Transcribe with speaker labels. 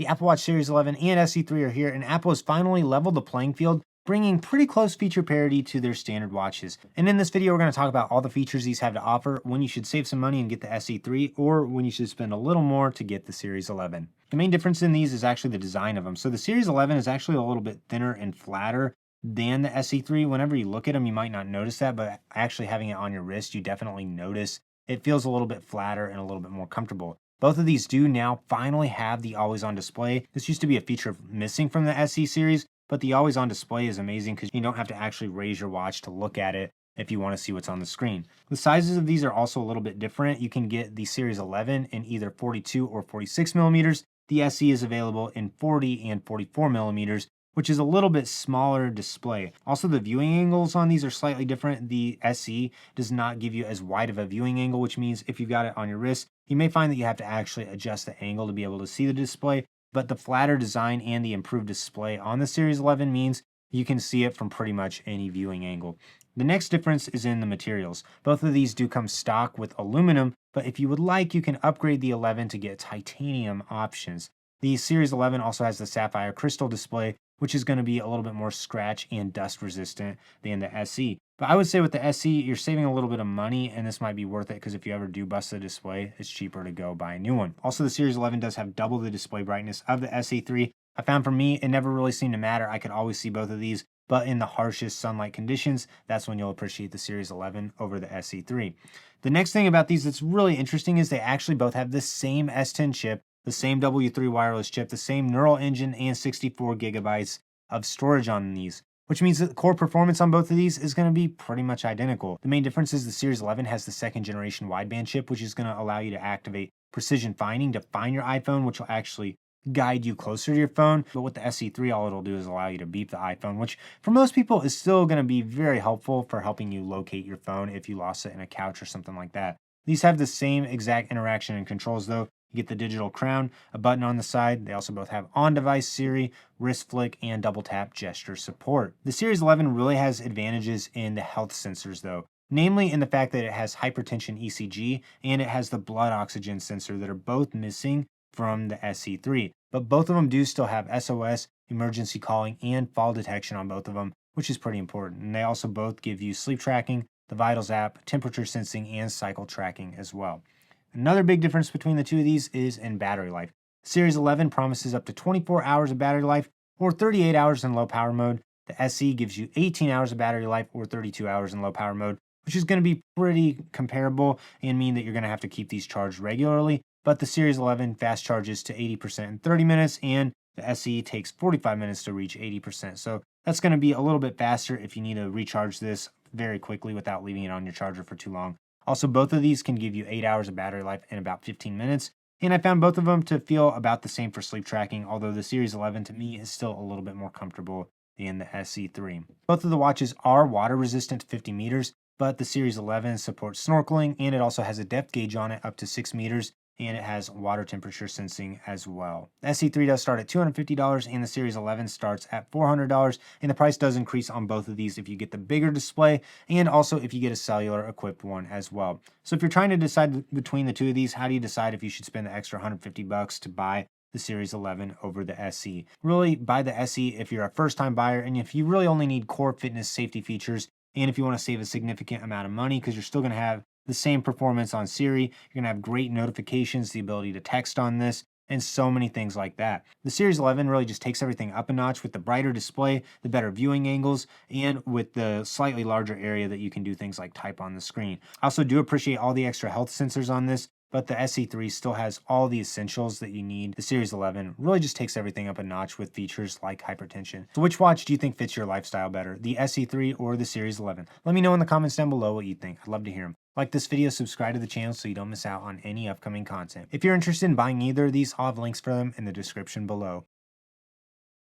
Speaker 1: The Apple Watch Series 11 and SE3 are here, and Apple has finally leveled the playing field, bringing pretty close feature parity to their standard watches. And in this video, we're going to talk about all the features these have to offer, when you should save some money and get the SE3, or when you should spend a little more to get the Series 11. The main difference in these is actually the design of them. So the Series 11 is actually a little bit thinner and flatter than the SE3. Whenever you look at them, you might not notice that, but actually having it on your wrist, you definitely notice it feels a little bit flatter and a little bit more comfortable. Both of these do now finally have the always-on display. This used to be a feature missing from the SE series, but the always-on display is amazing because you don't have to actually raise your watch to look at it if you want to see what's on the screen. The sizes of these are also a little bit different. You can get the Series 11 in either 42 or 46 millimeters. The SE is available in 40 and 44 millimeters, which is a little bit smaller display. Also, the viewing angles on these are slightly different. The SE does not give you as wide of a viewing angle, which means if you've got it on your wrist, you may find that you have to actually adjust the angle to be able to see the display. But the flatter design and the improved display on the Series 11 means you can see it from pretty much any viewing angle. The next difference is in the materials. Both of these do come stock with aluminum, but if you would like, you can upgrade the 11 to get titanium options. The Series 11 also has the sapphire crystal display, which is going to be a little bit more scratch and dust resistant than the SE. But I would say with the SE, you're saving a little bit of money, and this might be worth it because if you ever do bust the display, it's cheaper to go buy a new one. Also, the Series 11 does have double the display brightness of the SE3. I found for me, it never really seemed to matter. I could always see both of these, but in the harshest sunlight conditions, that's when you'll appreciate the Series 11 over the SE3. The next thing about these that's really interesting is they actually both have the same S10 chip, the same W3 wireless chip, the same neural engine, and 64 gigabytes of storage on these, which means that the core performance on both of these is going to be pretty much identical. The main difference is the Series 11 has the second generation wideband chip, which is going to allow you to activate precision finding to find your iPhone, which will actually guide you closer to your phone. But with the SE3, all it'll do is allow you to beep the iPhone, which for most people is still going to be very helpful for helping you locate your phone if you lost it in a couch or something like that. These have the same exact interaction and controls though. You get the digital crown, a button on the side. They also both have on-device Siri, wrist flick, and double tap gesture support. The Series 11 really has advantages in the health sensors though, namely in the fact that it has hypertension ECG and it has the blood oxygen sensor that are both missing from the SE3. But both of them do still have SOS, emergency calling, and fall detection on both of them, which is pretty important. And they also both give you sleep tracking, the Vitals app, temperature sensing, and cycle tracking as well. Another big difference between the two of these is in battery life. Series 11 promises up to 24 hours of battery life or 38 hours in low power mode. The SE gives you 18 hours of battery life or 32 hours in low power mode, which is going to be pretty comparable and mean that you're going to have to keep these charged regularly. But the Series 11 fast charges to 80% in 30 minutes and the SE takes 45 minutes to reach 80%. So that's going to be a little bit faster if you need to recharge this very quickly without leaving it on your charger for too long. Also, both of these can give you 8 hours of battery life in about 15 minutes. And I found both of them to feel about the same for sleep tracking, although the Series 11 to me is still a little bit more comfortable than the SE3. Both of the watches are water resistant to 50 meters, but the Series 11 supports snorkeling and it also has a depth gauge on it up to 6 meters. And it has water temperature sensing as well. The SE3 does start at $250 and the Series 11 starts at $400, and the price does increase on both of these if you get the bigger display and also if you get a cellular equipped one as well. So if you're trying to decide between the two of these, how do you decide if you should spend the extra $150 to buy the Series 11 over the SE? Really, buy the SE if you're a first-time buyer and if you really only need core fitness safety features and if you want to save a significant amount of money because you're still going to have the same performance on Siri, you're going to have great notifications, the ability to text on this, and so many things like that. The Series 11 really just takes everything up a notch with the brighter display, the better viewing angles, and with the slightly larger area that you can do things like type on the screen. I also do appreciate all the extra health sensors on this, but the SE3 still has all the essentials that you need. The Series 11 really just takes everything up a notch with features like hypertension. So which watch do you think fits your lifestyle better, the SE3 or the Series 11? Let me know in the comments down below what you think. I'd love to hear them. Like this video, subscribe to the channel so you don't miss out on any upcoming content. If you're interested in buying either of these, I'll have links for them in the description below.